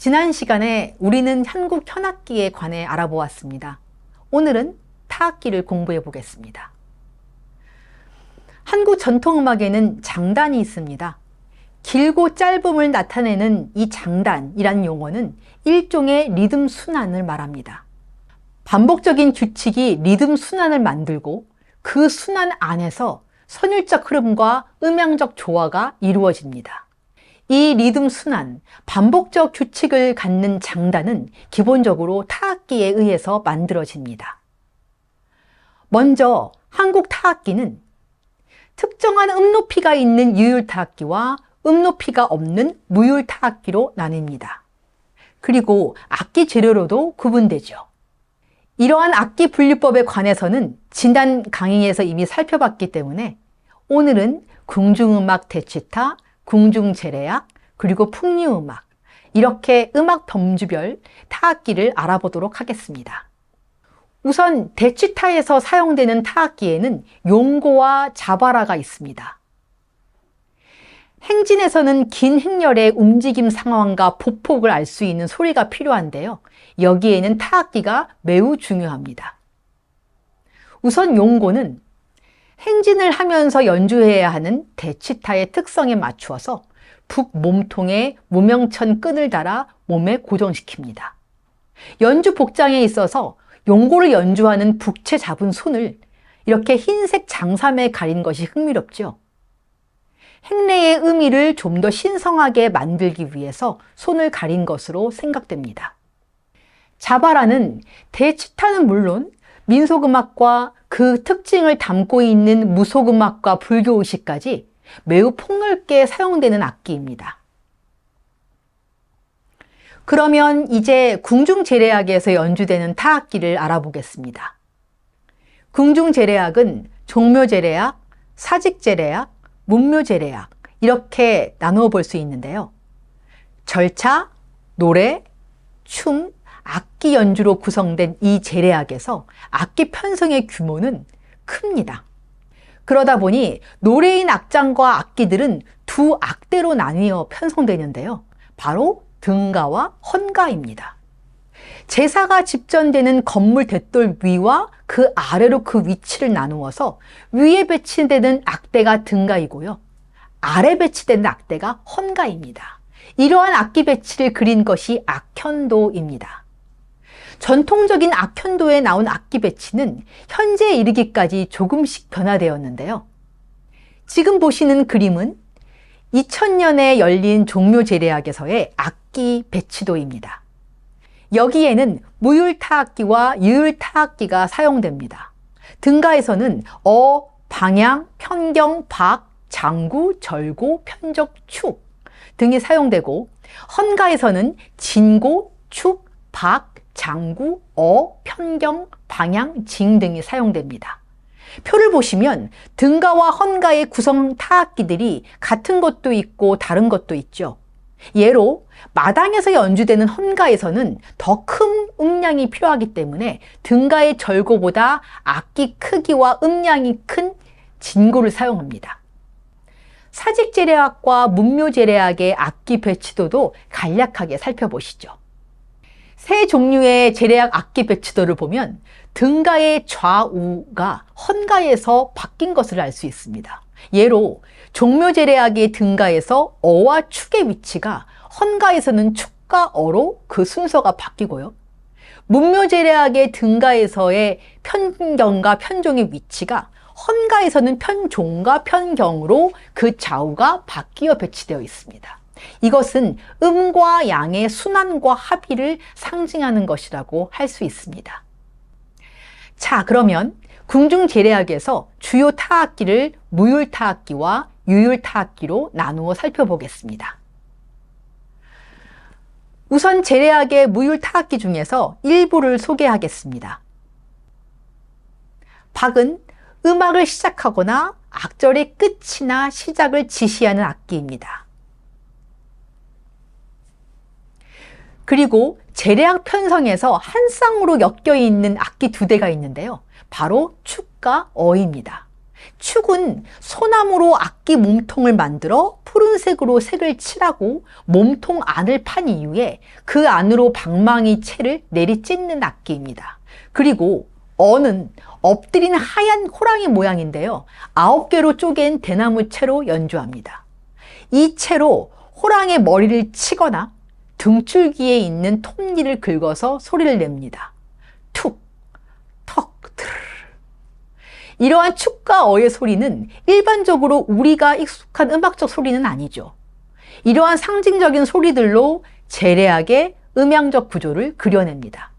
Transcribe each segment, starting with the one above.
지난 시간에 우리는 한국 현악기에 관해 알아보았습니다. 오늘은 타악기를 공부해 보겠습니다. 한국 전통음악에는 장단이 있습니다. 길고 짧음을 나타내는 이 장단이란 용어는 일종의 리듬 순환을 말합니다. 반복적인 규칙이 리듬 순환을 만들고 그 순환 안에서 선율적 흐름과 음향적 조화가 이루어집니다. 이 리듬 순환, 반복적 규칙을 갖는 장단은 기본적으로 타악기에 의해서 만들어집니다. 먼저 한국 타악기는 특정한 음높이가 있는 유율 타악기와 음높이가 없는 무율 타악기로 나뉩니다. 그리고 악기 재료로도 구분되죠. 이러한 악기 분류법에 관해서는 지난 강의에서 이미 살펴봤기 때문에 오늘은 궁중음악 대치타, 궁중재래악, 그리고 풍류음악 이렇게 음악 범주별 타악기를 알아보도록 하겠습니다. 우선 대치타에서 사용되는 타악기에는 용고와 자바라가 있습니다. 행진에서는 긴 행렬의 움직임 상황과 보폭을 알 수 있는 소리가 필요한데요. 여기에는 타악기가 매우 중요합니다. 우선 용고는 행진을 하면서 연주해야 하는 대치타의 특성에 맞추어서 북 몸통에 무명천 끈을 달아 몸에 고정시킵니다. 연주 복장에 있어서 용고를 연주하는 북채 잡은 손을 이렇게 흰색 장삼에 가린 것이 흥미롭죠. 행래의 의미를 좀 더 신성하게 만들기 위해서 손을 가린 것으로 생각됩니다. 자바라는 대치타는 물론 민속음악과 그 특징을 담고 있는 무속음악과 불교의식까지 매우 폭넓게 사용되는 악기입니다. 그러면 이제 궁중재래악에서 연주되는 타악기를 알아보겠습니다. 궁중재래악은 종묘재래악, 사직재래악, 문묘재래악 이렇게 나누어 볼 수 있는데요. 절차, 노래, 춤, 악기 연주로 구성된 이 재래악에서 악기 편성의 규모는 큽니다. 그러다 보니 노래인 악장과 악기들은 두 악대로 나뉘어 편성되는데요. 바로 등가와 헌가입니다. 제사가 집전되는 건물 대돌 위와 그 아래로 그 위치를 나누어서 위에 배치되는 악대가 등가이고요. 아래 배치되는 악대가 헌가입니다. 이러한 악기 배치를 그린 것이 악현도입니다. 전통적인 악현도에 나온 악기 배치는 현재에 이르기까지 조금씩 변화되었는데요. 지금 보시는 그림은 2000년에 열린 종묘재래악에서의 악기 배치도입니다. 여기에는 무율 타악기와 유율 타악기가 사용됩니다. 등가에서는 방향, 편경, 박, 장구, 절고, 편적, 축 등이 사용되고 헌가에서는 진고, 축, 박, 장구, 편경, 방향, 징 등이 사용됩니다. 표를 보시면 등가와 헌가의 구성 타악기들이 같은 것도 있고 다른 것도 있죠. 예로 마당에서 연주되는 헌가에서는 더 큰 음량이 필요하기 때문에 등가의 절고보다 악기 크기와 음량이 큰 진고를 사용합니다. 사직재래악과 문묘재래악의 악기 배치도도 간략하게 살펴보시죠. 세 종류의 재래악 악기 배치도를 보면 등가의 좌우가 헌가에서 바뀐 것을 알 수 있습니다. 예로 종묘재래악의 등가에서 어와 축의 위치가 헌가에서는 축과 어로 그 순서가 바뀌고요. 문묘재래악의 등가에서의 편경과 편종의 위치가 헌가에서는 편종과 편경으로 그 좌우가 바뀌어 배치되어 있습니다. 이것은 음과 양의 순환과 합의를 상징하는 것이라고 할 수 있습니다. 자, 그러면 궁중재래악에서 주요 타악기를 무율 타악기와 유율 타악기로 나누어 살펴보겠습니다. 우선 재래악의 무율 타악기 중에서 일부를 소개하겠습니다. 박은 음악을 시작하거나 악절의 끝이나 시작을 지시하는 악기입니다. 그리고 재래악 편성에서 한 쌍으로 엮여 있는 악기 두 대가 있는데요. 바로 축과 어입니다. 축은 소나무로 악기 몸통을 만들어 푸른색으로 색을 칠하고 몸통 안을 판 이후에 그 안으로 방망이 채를 내리찢는 악기입니다. 그리고 어는 엎드린 하얀 호랑이 모양인데요. 9개로 쪼갠 대나무 채로 연주합니다. 이 채로 호랑이의 머리를 치거나 등줄기에 있는 톱니를 긁어서 소리를 냅니다. 툭, 턱, 트르르. 이러한 축과 어의 소리는 일반적으로 우리가 익숙한 음악적 소리는 아니죠. 이러한 상징적인 소리들로 재래하게 음향적 구조를 그려냅니다.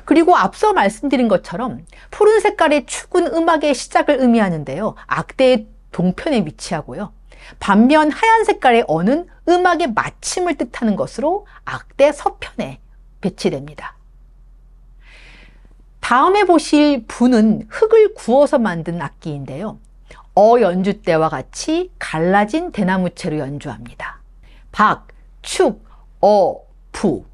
그리고 앞서 말씀드린 것처럼 푸른 색깔의 축은 음악의 시작을 의미하는데요. 악대의 동편에 위치하고요. 반면 하얀 색깔의 어는 음악의 마침을 뜻하는 것으로 악대 서편에 배치됩니다. 다음에 보실 부는 흙을 구워서 만든 악기인데요. 어 연주 때와 같이 갈라진 대나무채로 연주합니다. 박, 축, 어, 부.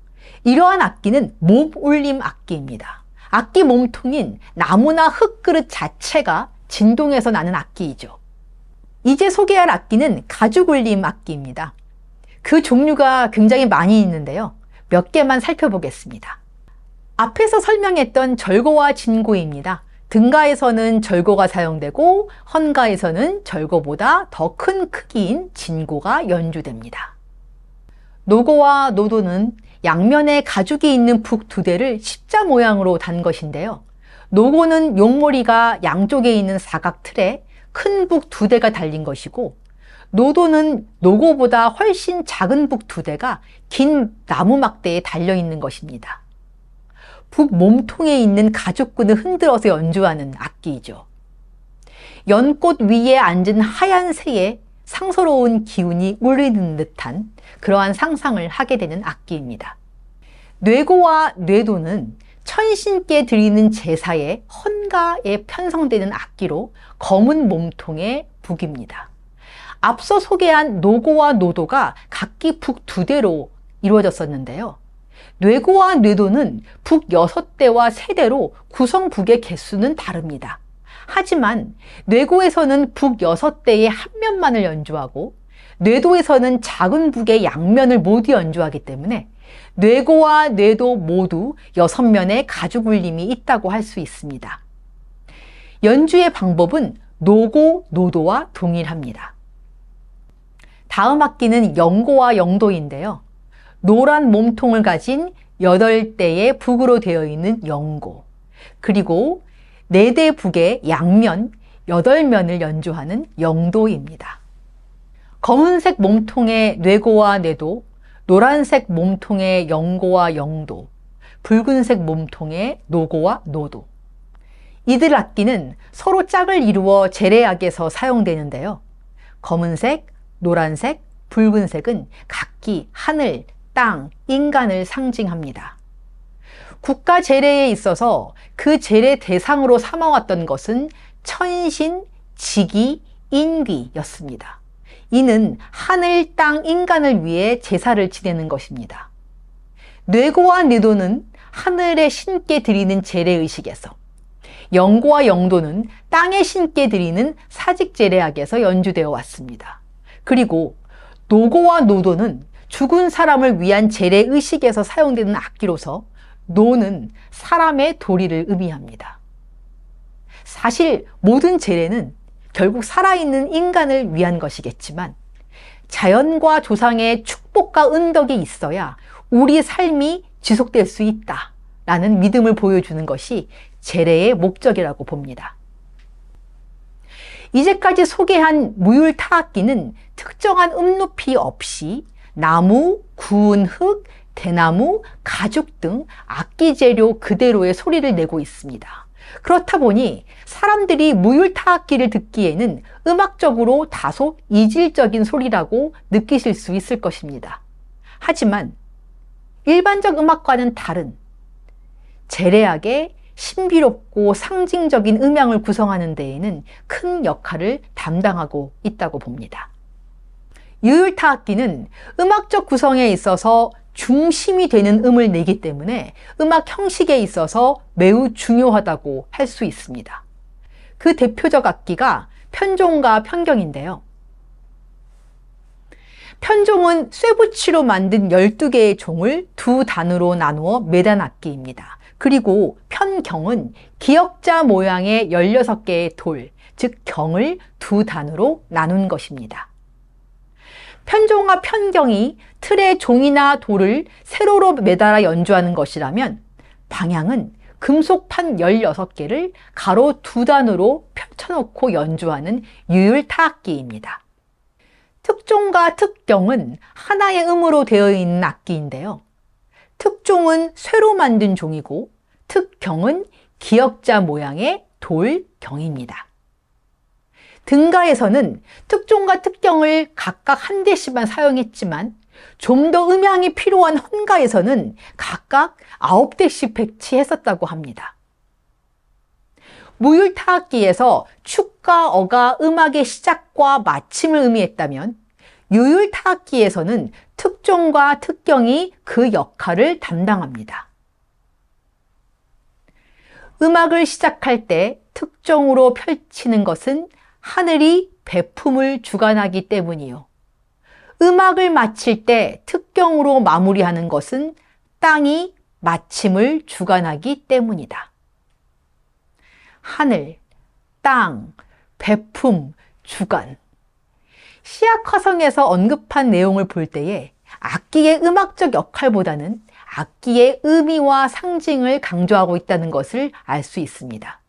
이러한 악기는 몸울림 악기입니다. 악기 몸통인 나무나 흙그릇 자체가 진동에서 나는 악기이죠. 이제 소개할 악기는 가죽울림 악기입니다. 그 종류가 굉장히 많이 있는데요. 몇 개만 살펴보겠습니다. 앞에서 설명했던 절거와 진고입니다. 등가에서는 절거가 사용되고 헌가에서는 절거보다 더 큰 크기인 진고가 연주됩니다. 노고와 노도는 양면에 가죽이 있는 북 2대를 십자 모양으로 단 것인데요. 노고는 용머리가 양쪽에 있는 사각 틀에 큰 북 2대가 달린 것이고, 노도는 노고보다 훨씬 작은 북 2대가 긴 나무 막대에 달려 있는 것입니다. 북 몸통에 있는 가죽끈을 흔들어서 연주하는 악기이죠. 연꽃 위에 앉은 하얀 새에 상서로운 기운이 울리는 듯한 그러한 상상을 하게 되는 악기입니다. 뇌고와 뇌도는 천신께 드리는 제사의 헌가에 편성되는 악기로 검은 몸통의 북입니다. 앞서 소개한 노고와 노도가 각기 북 2대로 이루어졌었는데요. 뇌고와 뇌도는 북 6대와 3대로 구성북의 개수는 다릅니다. 하지만 뇌고에서는 북 6대의 한 면만을 연주하고 뇌도에서는 작은 북의 양면을 모두 연주하기 때문에 뇌고와 뇌도 모두 6면의 가죽울림이 있다고 할 수 있습니다. 연주의 방법은 노고, 노도와 동일합니다. 다음 악기는 영고와 영도인데요. 노란 몸통을 가진 8대의 북으로 되어 있는 영고, 그리고 4대 북의 양면 8면을 연주하는 영도입니다. 검은색 몸통의 뇌고와 뇌도, 노란색 몸통의 영고와 영도, 붉은색 몸통의 노고와 노도. 이들 악기는 서로 짝을 이루어 재래악에서 사용되는데요. 검은색, 노란색, 붉은색은 각기 하늘, 땅, 인간을 상징합니다. 국가 제례에 있어서 그 제례 대상으로 삼아왔던 것은 천신, 지기, 인귀였습니다. 이는 하늘, 땅, 인간을 위해 제사를 지내는 것입니다. 뇌고와 뇌도는 하늘의 신께 드리는 제례의식에서, 영고와 영도는 땅의 신께 드리는 사직 제례악에서 연주되어 왔습니다. 그리고 노고와 노도는 죽은 사람을 위한 제례의식에서 사용되는 악기로서 노는 사람의 도리를 의미합니다. 사실 모든 제례는 결국 살아있는 인간을 위한 것이겠지만 자연과 조상의 축복과 은덕이 있어야 우리 삶이 지속될 수 있다라는 믿음을 보여주는 것이 제례의 목적이라고 봅니다. 이제까지 소개한 무율 타악기는 특정한 음높이 없이 나무, 구운 흙, 대나무, 가죽 등 악기 재료 그대로의 소리를 내고 있습니다. 그렇다 보니 사람들이 무율 타악기를 듣기에는 음악적으로 다소 이질적인 소리라고 느끼실 수 있을 것입니다. 하지만 일반적 음악과는 다른 재래악의 신비롭고 상징적인 음향을 구성하는 데에는 큰 역할을 담당하고 있다고 봅니다. 유율 타악기는 음악적 구성에 있어서 중심이 되는 음을 내기 때문에 음악 형식에 있어서 매우 중요하다고 할 수 있습니다. 그 대표적 악기가 편종과 편경인데요. 편종은 쇠붙이로 만든 12개의 종을 두 단으로 나누어 매단 악기입니다. 그리고 편경은 기역자 모양의 16개의 돌, 즉 경을 두 단으로 나눈 것입니다. 편종과 편경이 틀에 종이나 돌을 세로로 매달아 연주하는 것이라면 방향은 금속판 16개를 가로 두 단으로 펼쳐놓고 연주하는 유율타악기입니다. 특종과 특경은 하나의 음으로 되어 있는 악기인데요. 특종은 쇠로 만든 종이고 특경은 기역자 모양의 돌경입니다. 등가에서는 특종과 특경을 각각 한 대씩만 사용했지만 좀 더 음향이 필요한 헌가에서는 각각 9대씩 배치했었다고 합니다. 무율타악기에서 축과 어가 음악의 시작과 마침을 의미했다면 유율타악기에서는 특종과 특경이 그 역할을 담당합니다. 음악을 시작할 때 특종으로 펼치는 것은 하늘이 배품을 주관하기 때문이요. 음악을 마칠 때 특경으로 마무리하는 것은 땅이 마침을 주관하기 때문이다. 하늘, 땅, 배품, 주관. 시약화성에서 언급한 내용을 볼 때에 악기의 음악적 역할보다는 악기의 의미와 상징을 강조하고 있다는 것을 알 수 있습니다.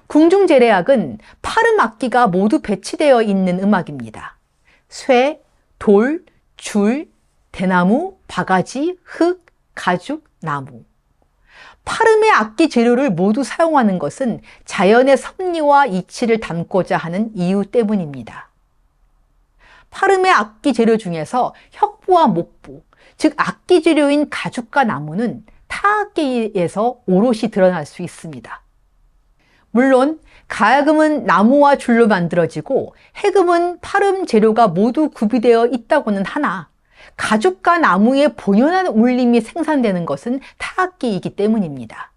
궁중제례악은 파름 악기가 모두 배치되어 있는 음악입니다. 쇠, 돌, 줄, 대나무, 바가지, 흙, 가죽, 나무. 파름의 악기 재료를 모두 사용하는 것은 자연의 섭리와 이치를 담고자 하는 이유 때문입니다. 파름의 악기 재료 중에서 혁부와 목부, 즉 악기 재료인 가죽과 나무는 타악기에서 오롯이 드러날 수 있습니다. 물론 가야금은 나무와 줄로 만들어지고 해금은 파름 재료가 모두 구비되어 있다고는 하나 가죽과 나무의 본연한 울림이 생산되는 것은 타악기이기 때문입니다.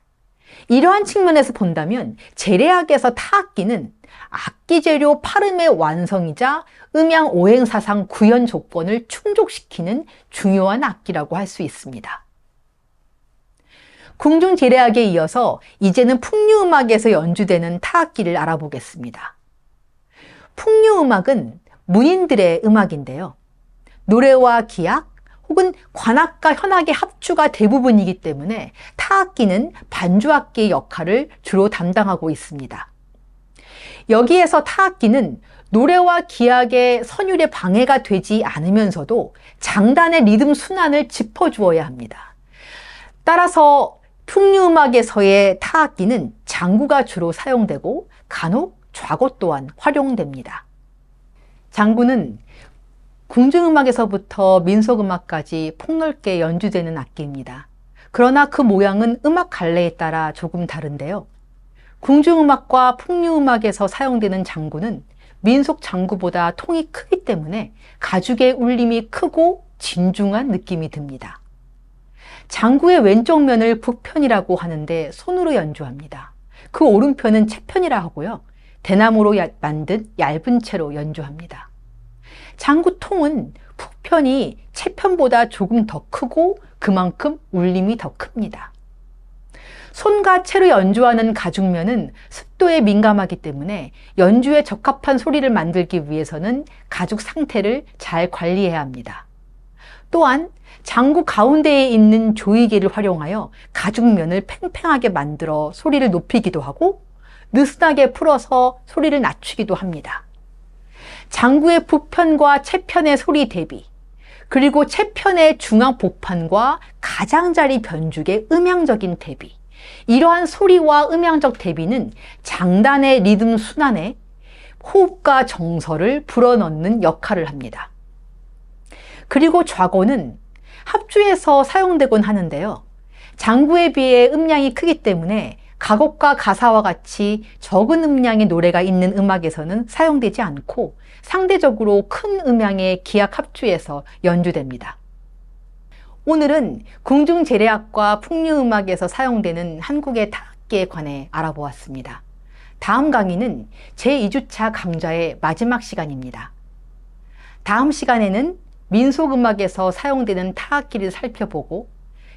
이러한 측면에서 본다면 제례악에서 타악기는 악기 재료 파름의 완성이자 음양 오행사상 구현 조건을 충족시키는 중요한 악기라고 할 수 있습니다. 궁중제례악에 이어서 이제는 풍류음악에서 연주되는 타악기를 알아보겠습니다. 풍류음악은 문인들의 음악인데요. 노래와 기악 혹은 관악과 현악의 합주가 대부분이기 때문에 타악기는 반주악기의 역할을 주로 담당하고 있습니다. 여기에서 타악기는 노래와 기악의 선율에 방해가 되지 않으면서도 장단의 리듬 순환을 짚어주어야 합니다. 따라서 풍류음악에서의 타악기는 장구가 주로 사용되고 간혹 좌고 또한 활용됩니다. 장구는 궁중음악에서부터 민속음악까지 폭넓게 연주되는 악기입니다. 그러나 그 모양은 음악 갈래에 따라 조금 다른데요. 궁중음악과 풍류음악에서 사용되는 장구는 민속 장구보다 통이 크기 때문에 가죽의 울림이 크고 진중한 느낌이 듭니다. 장구의 왼쪽 면을 북편이라고 하는데 손으로 연주합니다. 그 오른편은 채편이라 하고요. 대나무로 만든 얇은 채로 연주합니다. 장구통은 북편이 채편보다 조금 더 크고 그만큼 울림이 더 큽니다. 손과 채로 연주하는 가죽면은 습도에 민감하기 때문에 연주에 적합한 소리를 만들기 위해서는 가죽 상태를 잘 관리해야 합니다. 또한 장구 가운데에 있는 조이개를 활용하여 가죽면을 팽팽하게 만들어 소리를 높이기도 하고 느슨하게 풀어서 소리를 낮추기도 합니다. 장구의 북편과 채편의 소리 대비, 그리고 채편의 중앙 복판과 가장자리 변죽의 음향적인 대비, 이러한 소리와 음향적 대비는 장단의 리듬 순환에 호흡과 정서를 불어넣는 역할을 합니다. 그리고 좌고는 합주에서 사용되곤 하는데요. 장구에 비해 음량이 크기 때문에 가곡과 가사와 같이 적은 음량의 노래가 있는 음악에서는 사용되지 않고 상대적으로 큰 음량의 기악 합주에서 연주됩니다. 오늘은 궁중제례악과 풍류음악에서 사용되는 한국의 타악기에 관해 알아보았습니다. 다음 강의는 제2주차 강좌의 마지막 시간입니다. 다음 시간에는 민속음악에서 사용되는 타악기를 살펴보고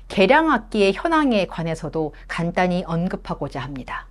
계량악기의 현황에 관해서도 간단히 언급하고자 합니다.